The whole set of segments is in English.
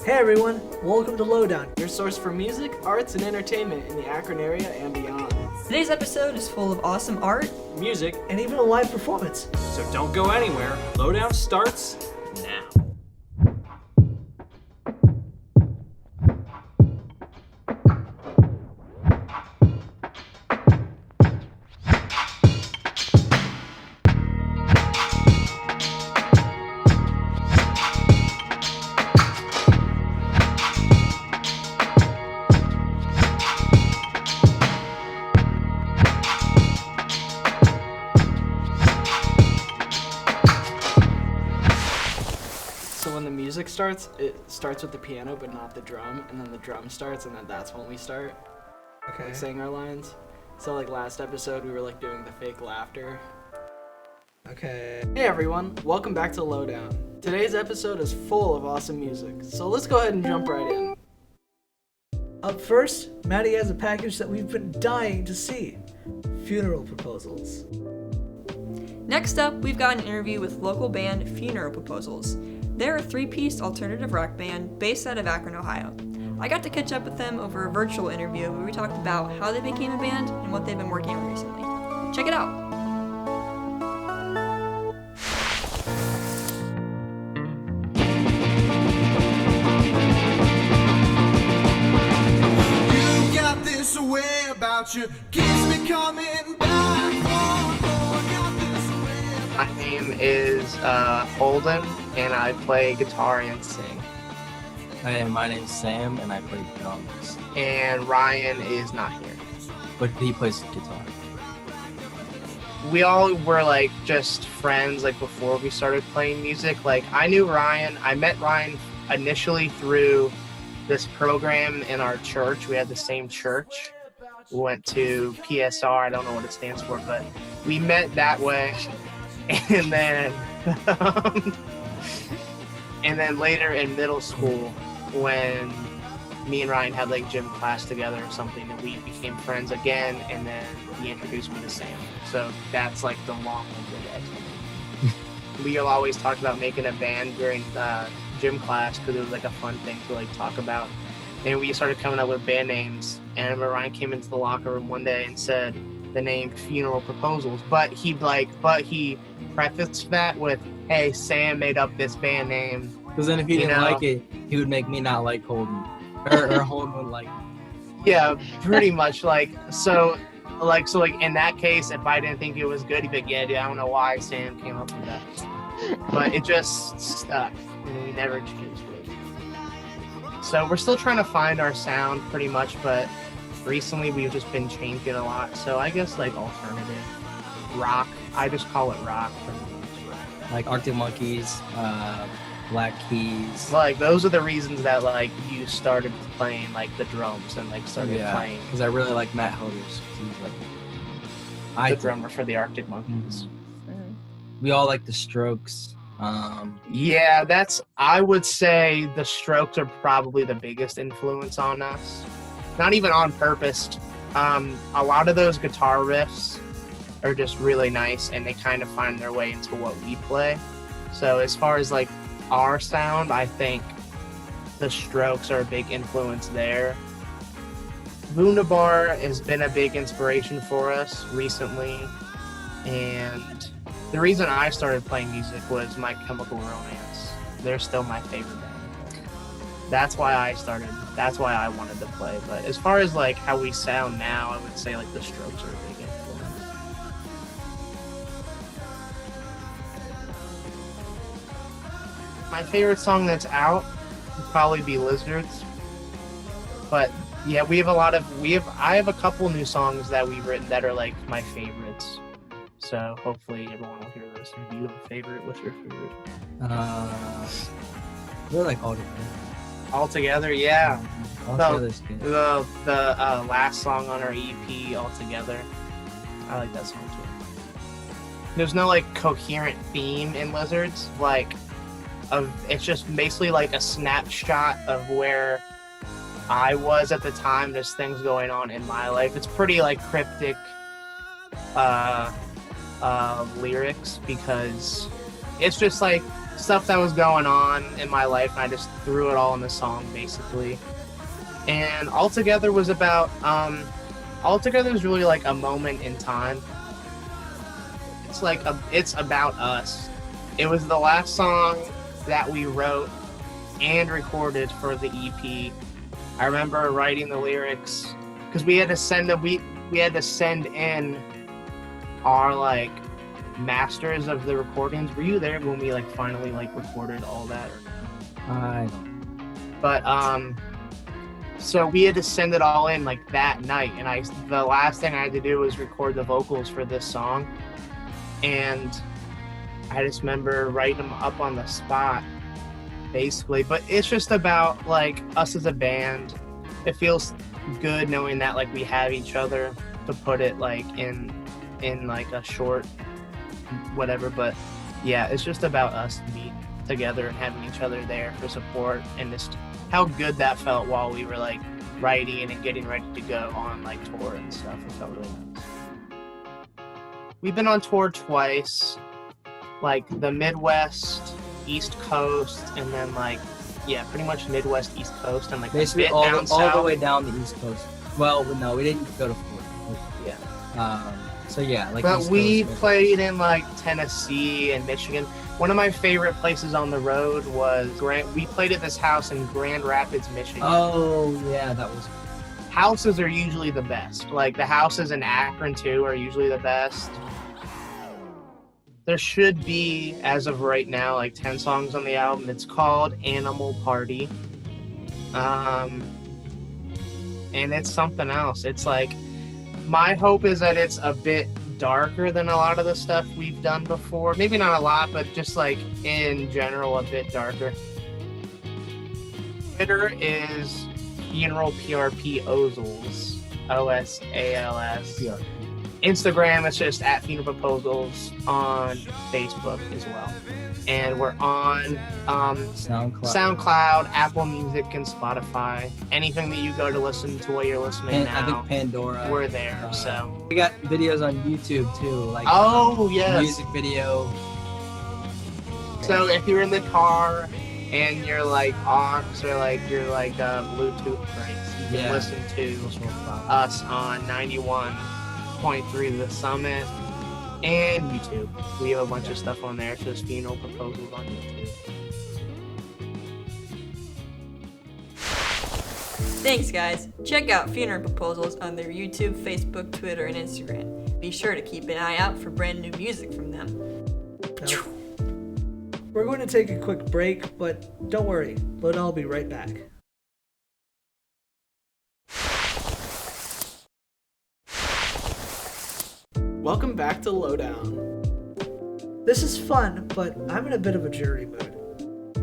Hey everyone, welcome to Lowdown. Your source for music, arts, and entertainment in the Akron area and beyond. Today's episode is full of awesome art, Music, And even a live performance. so don't go anywhere. Lowdown starts now. So when the music starts, it starts with the piano but not the drum, and then the drum starts, and then that's when we start Okay. saying our lines. So like last episode, we were like doing the fake laughter. Okay. Hey everyone, welcome back to Lowdown. Today's episode is full of awesome music, so let's go ahead and jump right in. Up first, Maddie has a package that we've been dying to see. Funeral proposals. Next up, we've got an interview with local band Funeral Proposals. They're a three-piece alternative rock band based out of Akron, Ohio. I got to catch up with them over a virtual interview where we talked about how they became a band and what they've been working on recently. Check it out. You got this way about you, keeps me coming back. Got this way about My name is Holden, and I play guitar and sing. Hey, my name's Sam, and I play drums. And Ryan is not here. But he plays guitar. We all were like just friends like before we started playing music. Like I knew Ryan. I met Ryan initially through this program in our church. We had the same church. We went to PSR. I don't know what it stands for, but we met that way. And then later in middle school, when me and Ryan had like gym class together or something, and we became friends again, and then he introduced me to Sam. So that's like the long-winded explanation. We always talked about making a band during gym class because it was like a fun thing to like talk about. And we started coming up with band names. And I remember Ryan came into the locker room one day and said the name Funeral Proposals, but he prefaced that with, "Hey, Sam made up this band name." Because then if he didn't like it, he would make me not like Holden. Or Holden would like me. Yeah, pretty much. So in that case, if I didn't think it was good, he'd be like, "Yeah, dude, I don't know why Sam came up with that." But it just stuck, and we never changed it. So we're still trying to find our sound pretty much, but recently we've just been changing a lot. So I guess like alternative rock. I just call it rock pretty much. Like Arctic Monkeys, Black Keys. Like those are the reasons that like you started playing like the drums and like started playing. Because I really like Matt Holders. He's like, The drummer for the Arctic Monkeys. We all like the Strokes. Yeah, I would say the Strokes are probably the biggest influence on us. Not even on purpose. A lot of those guitar riffs are just really nice, and they kind of find their way into what we play. So as far as like our sound, I think the Strokes are a big influence there. Wunderbar has been a big inspiration for us recently, and the reason I started playing music was My Chemical Romance. They're still my favorite band. That's why I started. That's why I wanted to play. But as far as like how we sound now, I would say like the Strokes are a big influence. My favorite song that's out would probably be Lizards. But yeah, I have a couple new songs that we've written that are like my favorites. So hopefully everyone will hear those. Do you have a favorite? What's your favorite? They're like all together. All Together, yeah. All No, together's good. The last song on our EP, All Together. I like that song too. There's no like coherent theme in Lizards. It's just basically like a snapshot of where I was at the time. There's things going on in my life. It's pretty like cryptic lyrics because it's just like stuff that was going on in my life, and I just threw it all in the song basically. And Altogether was about Altogether was really like a moment in time. It's about us. It was the last song that we wrote and recorded for the EP. I remember writing the lyrics because we had to send in our like masters of the recordings. Were you there when we like finally like recorded all that? I don't. But so we had to send it all in like that night, and the last thing I had to do was record the vocals for this song, and I just remember writing them up on the spot basically. But it's just about like us as a band. It feels good knowing that like we have each other to put it like in like a short whatever. But yeah, it's just about us being together and having each other there for support, and just how good that felt while we were like writing and getting ready to go on like tour and stuff. It felt really nice. We've been on tour twice, like the Midwest, East Coast, and then like pretty much Midwest, East Coast, and like Basically a bit all down the south. way down the East Coast. Well, no, we didn't go to Florida. Yeah. So yeah, like. But East we Coast, played in like Tennessee and Michigan. One of my favorite places on the road was we played at this house in Grand Rapids, Michigan. Oh yeah, that was. Houses are usually the best. Like the houses in Akron too are usually the best. There should be, as of right now, like 10 songs on the album. It's called Animal Party. And it's something else. It's like, my hope is that it's a bit darker than a lot of the stuff we've done before. Maybe not a lot, but just like in general, a bit darker. Twitter is Funeral PRP Ozals, OSALS. Yeah. Instagram is just at Funeral Proposals, on Facebook as well. And we're on SoundCloud, Apple Music, and Spotify. Anything that you go to listen to while you're listening now, I think Pandora. we're there. So we got videos on YouTube too, like yes. music video. So if you're in the car and you're like aux or like you're like Bluetooth breaks, you can listen to us on 91.3 The Summit and YouTube. We have a bunch of stuff on there. It's just Funeral Proposals on YouTube. Thanks, guys. Check out Funeral Proposals on their YouTube, Facebook, Twitter, and Instagram. Be sure to keep an eye out for brand new music from them. We're going to take a quick break, but don't worry, Lowdown will be right back. Welcome back to Lowdown. This is fun, but I'm in a bit of a jittery mood.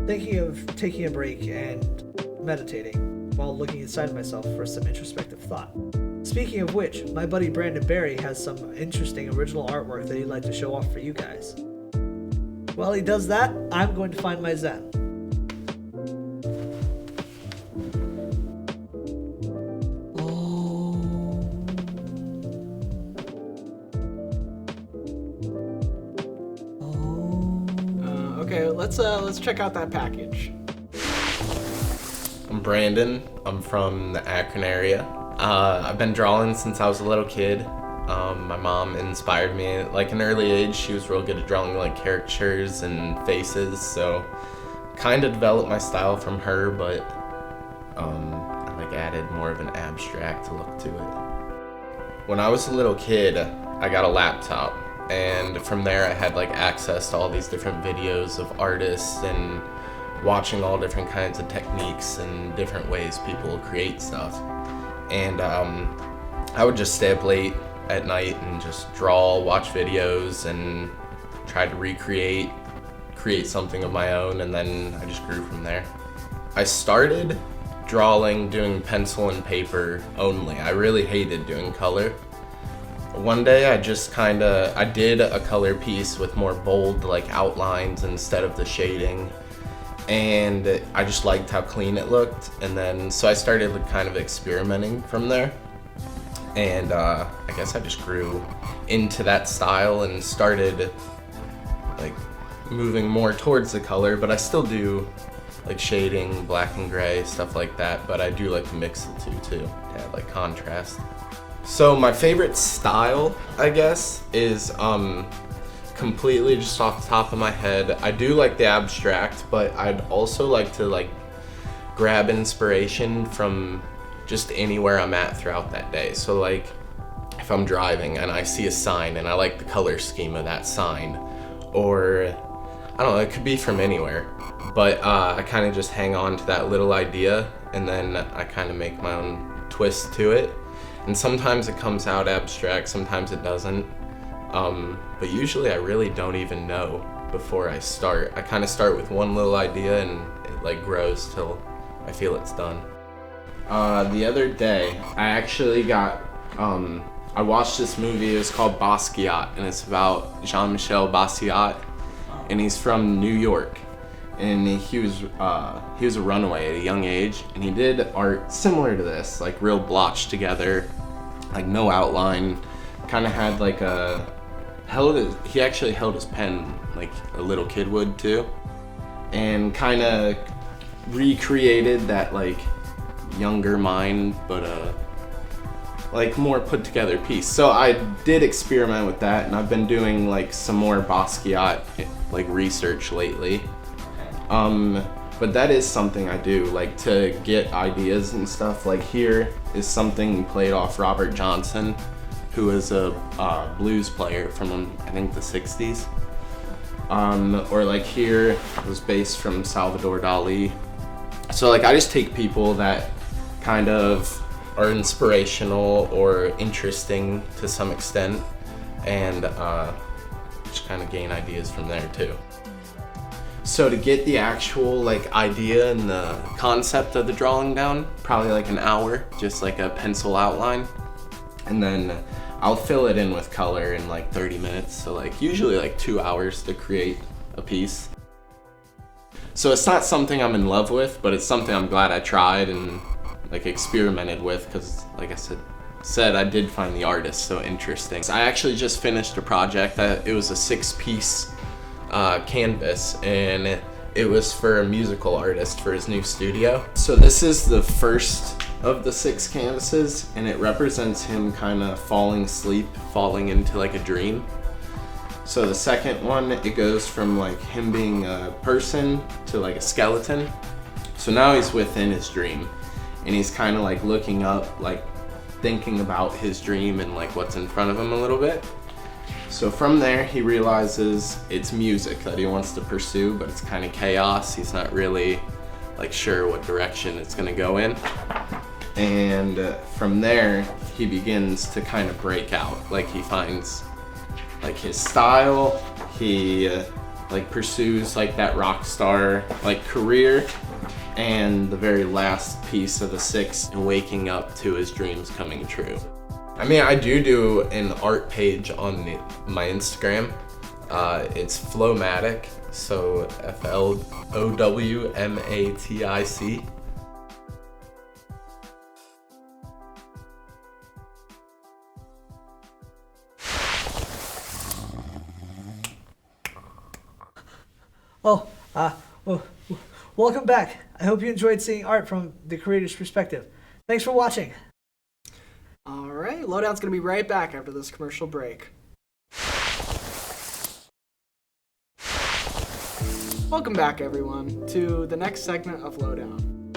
Thinking of taking a break and meditating while looking inside myself for some introspective thought. Speaking of which, my buddy Brandon Barry has some interesting original artwork that he'd like to show off for you guys. While he does that, I'm going to find my Zen. Okay, let's check out that package. I'm Brandon. I'm from the Akron area. I've been drawing since I was a little kid. My mom inspired me at like an early age. She was real good at drawing like caricatures and faces, so kind of developed my style from her, but I like added more of an abstract look to it. When I was a little kid, I got a laptop, and from there I had like access to all these different videos of artists and watching all different kinds of techniques and different ways people create stuff. And I would just stay up late at night and just draw, watch videos, and try to create something of my own, and then I just grew from there. I started drawing doing pencil and paper only. I really hated doing color. One day I did a color piece with more bold like outlines instead of the shading, and I just liked how clean it looked, and then so I started kind of experimenting from there. And I guess I just grew into that style and started like moving more towards the color, but I still do like shading, black and gray, stuff like that, but I do like to mix the two too, to add like contrast. So my favorite style, I guess, is completely just off the top of my head. I do like the abstract, but I'd also like to like grab inspiration from just anywhere I'm at throughout that day. So like if I'm driving and I see a sign and I like the color scheme of that sign, or I don't know, it could be from anywhere, but I kind of just hang on to that little idea and then I kind of make my own twist to it. And sometimes it comes out abstract, sometimes it doesn't. But usually I really don't even know before I start. I kind of start with one little idea and it like grows till I feel it's done. The other day, I actually got, I watched this movie. It was called Basquiat, and it's about Jean-Michel Basquiat, and he's from New York. And he was a runaway at a young age, and he did art similar to this, like real blotched together, like no outline. Kind of had like he actually held his pen like a little kid would too, and kind of recreated that like younger mind, but like more put together piece. So I did experiment with that, and I've been doing like some more Basquiat like research lately. But that is something I do, like to get ideas and stuff. Like here is something played off Robert Johnson, who is a blues player from I think the 60s. Or like here was based from Salvador Dali. So like I just take people that kind of are inspirational or interesting to some extent, and just kind of gain ideas from there too. So to get the actual like idea and the concept of the drawing down, probably like an hour, just like a pencil outline, and then I'll fill it in with color in like 30 minutes. So like usually like 2 hours to create a piece. So it's not something I'm in love with, but it's something I'm glad I tried and like experimented with, because like I said I did find the artist so interesting. So I actually just finished a project that it was a 6-piece canvas, and it was for a musical artist for his new studio. So this is the first of the 6 canvases, and it represents him kind of falling asleep, falling into like a dream. So the second one, it goes from like him being a person to like a skeleton. So now he's within his dream, and he's kind of like looking up, like thinking about his dream and like what's in front of him a little bit. So from there, he realizes it's music that he wants to pursue, but it's kind of chaos. He's not really like sure what direction it's gonna go in. And from there, he begins to kind of break out. Like he finds like his style, he like pursues like that rock star like career, and the very last piece of the 6, and waking up to his dreams coming true. I mean, I do an art page on my Instagram. It's Flowmatic, so FLOWMATIC. Well, welcome back. I hope you enjoyed seeing art from the creator's perspective. Thanks for watching. All right, Lowdown's going to be right back after this commercial break. Welcome back, everyone, to the next segment of Lowdown.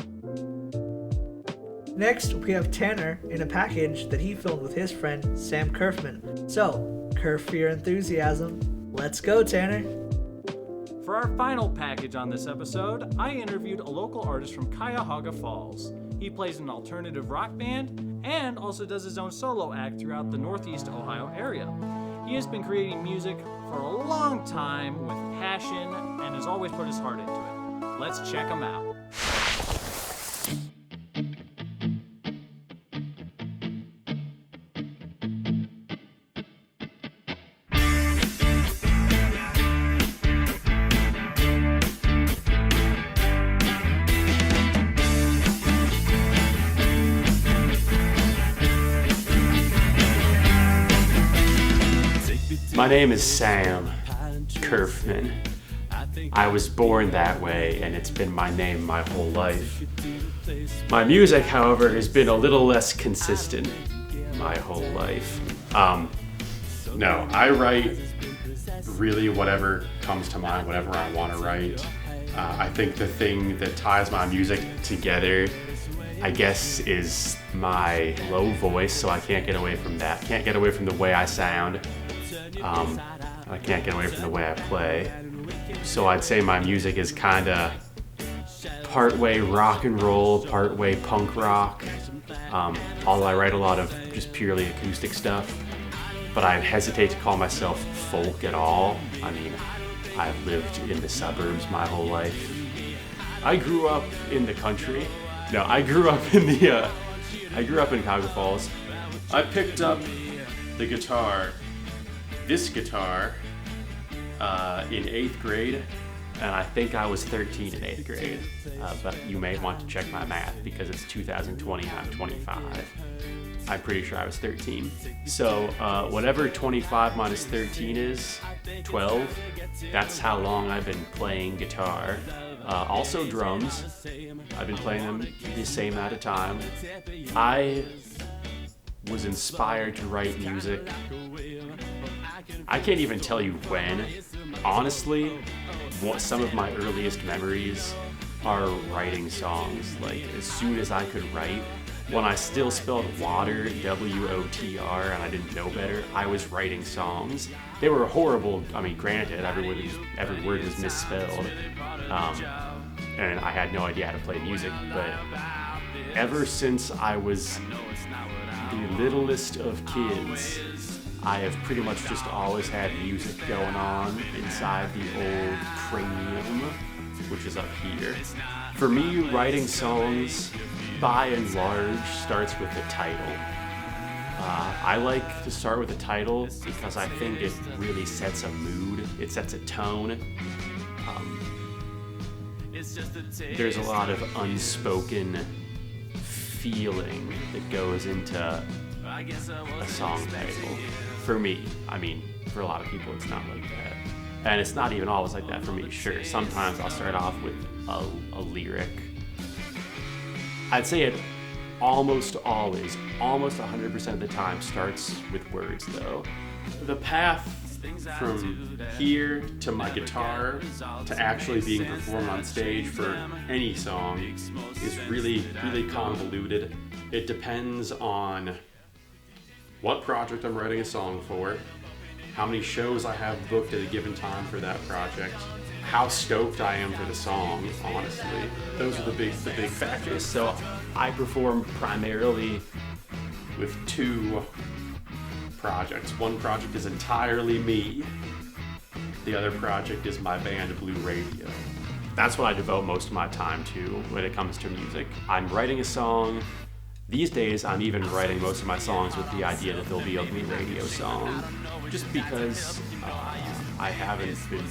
Next, we have Tanner in a package that he filmed with his friend Sam Curfman. So, curve for your enthusiasm. Let's go, Tanner. For our final package on this episode, I interviewed a local artist from Cuyahoga Falls. He plays in an alternative rock band and also does his own solo act throughout the Northeast Ohio area. He has been creating music for a long time with passion and has always put his heart into it. Let's check him out. My name is Sam Curfman. I was born that way, and it's been my name my whole life. My music, however, has been a little less consistent my whole life. No, I write really whatever comes to mind, whatever I want to write. I think the thing that ties my music together, I guess, is my low voice, so I can't get away from that. Can't get away from the way I sound. I can't get away from the way I play. So I'd say my music is kind of part-way rock and roll, part-way punk rock. Although I write a lot of just purely acoustic stuff. But I hesitate to call myself folk at all. I mean, I've lived in the suburbs my whole life. I grew up in the country. No, I grew up in Cuyahoga Falls. I picked up the guitar, this guitar, in 8th grade, and I think I was 13 in 8th grade. But you may want to check my math because it's 2020 and I'm 25. I'm pretty sure I was 13. So whatever 25 minus 13 is, 12. That's how long I've been playing guitar. Also drums. I've been playing them the same amount of time. I was inspired to write music. I can't even tell you when. Honestly, some of my earliest memories are writing songs. Like, as soon as I could write, when I still spelled water, W-O-T-R, and I didn't know better, I was writing songs. They were horrible. I mean, granted, every word was misspelled, and I had no idea how to play music, but ever since I was the littlest of kids, I have pretty much just always had music going on inside the old cranium, which is up here. For me, writing songs, by and large, starts with the title. I like to start with the title because I think it really sets a mood, it sets a tone. There's a lot of unspoken feeling that goes into a song title. For me, I mean, for a lot of people it's not like that. And it's not even always like that for me. Sure, sometimes I'll start off with a lyric. I'd say it almost always, almost 100% of the time, starts with words though. The path from here to my guitar to actually being performed on stage for any song is really, really convoluted. It depends on what project I'm writing a song for, how many shows I have booked at a given time for that project, how stoked I am for the song, honestly. Those are the big factors. So I perform primarily with 2 projects. One project is entirely me. The other project is my band, Blue Radio. That's what I devote most of my time to when it comes to music. I'm writing a song. These days, I'm even writing most of my songs with the idea that there'll be a Blue Radio song. Just because I haven't been,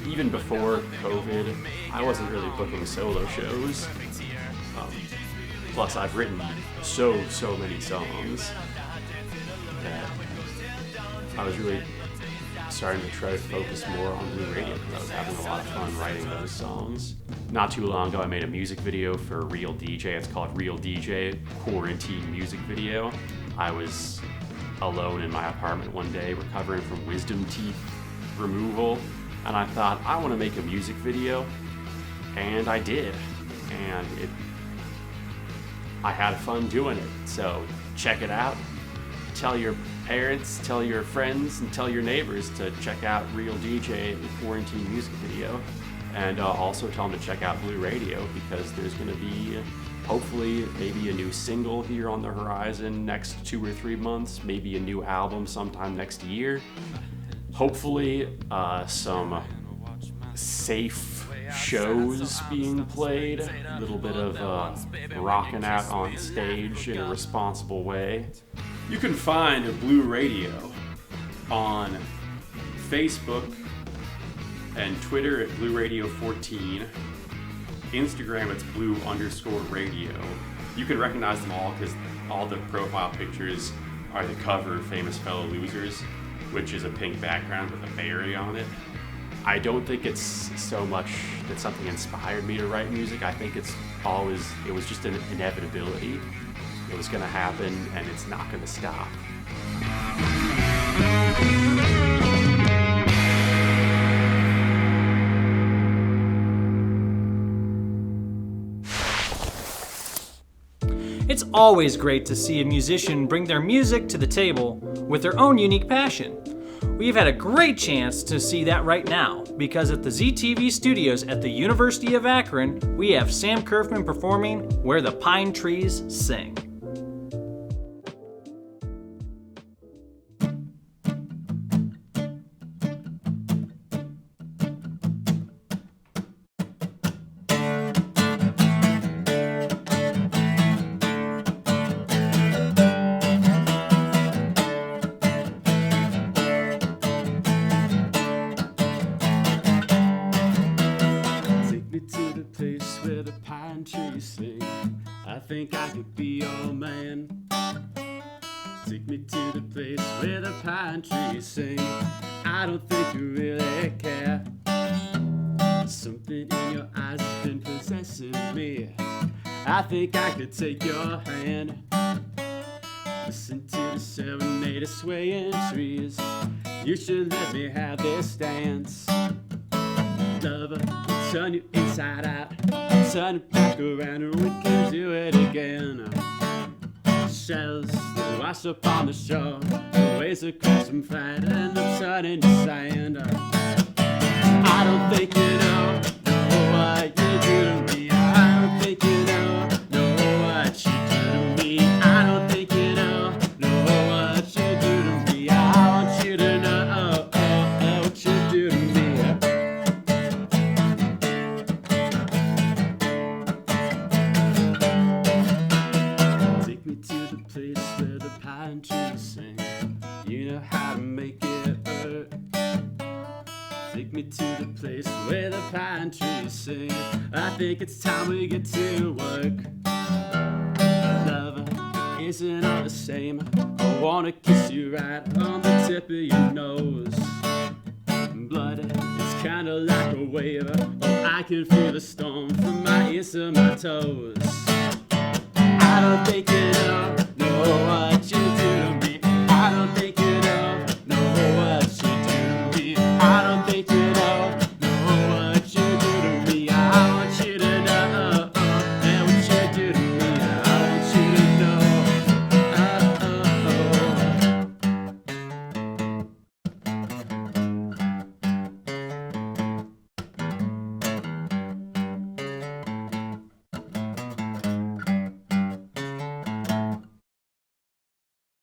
even before COVID, I wasn't really booking solo shows. Plus, I've written so many songs that I was really starting to try to focus more on Blue Radio because I was having a lot of fun writing those songs. Not too long ago, I made a music video for Real DJ. It's called Real DJ Quarantine Music Video. I was alone in my apartment one day recovering from wisdom teeth removal, and I thought, I want to make a music video, and I did. And I had fun doing it, so check it out. Tell your parents, tell your friends, and tell your neighbors to check out Real DJ, the Quarantine Music Video. And also tell them to check out Blue Radio because there's going to be, hopefully, maybe a new single here on the horizon next 2 or 3 months, maybe a new album sometime next year. Hopefully, some safe shows being played, a little bit of rocking out on stage in a responsible way. You can find Blue Radio on Facebook and Twitter at Blue Radio 14. Instagram, it's Blue_Radio. You can recognize them all because all the profile pictures are the cover of Famous Fellow Losers, which is a pink background with a berry on it. I don't think it's so much that something inspired me to write music. I think it was just an inevitability. It was going to happen, and it's not going to stop. It's always great to see a musician bring their music to the table with their own unique passion. We've had a great chance to see that right now, because at the ZTV studios at the University of Akron, we have Sam Curfman performing Where the Pine Trees Sing. I think I could be your man. Take me to the place where the pine trees sing. I don't think you really care. Something in your eyes has been possessing me. I think I could take your hand. Listen to the serenade of swaying trees. You should let me have this dance. Lover, I'll turn you inside out. I'll turn it back around and we can do it again. Shells that wash up on the shore, the waves that crash and fight, and I'm turning to sand. I don't think you know what you do to me. I don't think you know what you do to me. I don't think you know what you do to me. I want you to know what you do to me. Take me to the place where the pine trees sing. You know how to make it hurt. Take me to the place where the pine trees sing. I think it's time we get to work. Lover, isn't all the same. I wanna kiss you right on the tip of your nose. Blood, it's kinda like a wave. Oh, I can feel the storm from my ears to my toes. I don't think you know what you do to me. I don't think you know what you do to me. I don't think you know what you do to me. I want you to know what you do to me. I want you to know.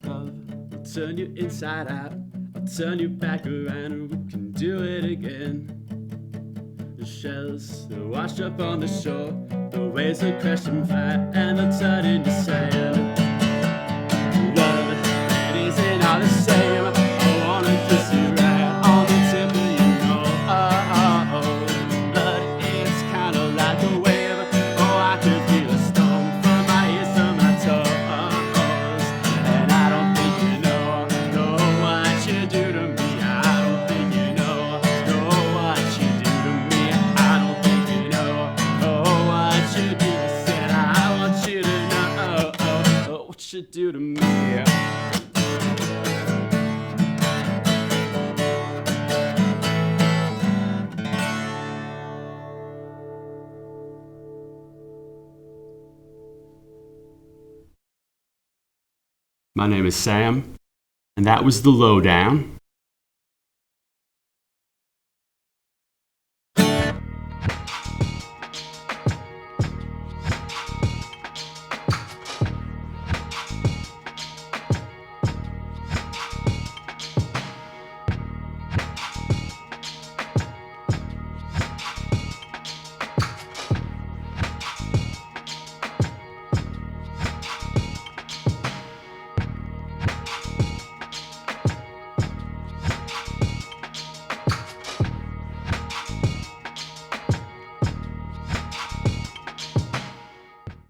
I'll turn you inside out. I'll turn you back around and we can do it again. The shells that wash up on the shore, the waves that crash and fight, and they'll turn into sand. Love, it isn't all the same. I wanna kiss you right on the tip of your nose. Blood, it's kinda like a wave. Oh, I can feel a storm from my ears to my toes. And I don't think you know what you do to me. I don't think you know what you do to me. I don't think you know what you do. Said I want you to know what you do to me. My name is Sam, and that was the Lowdown.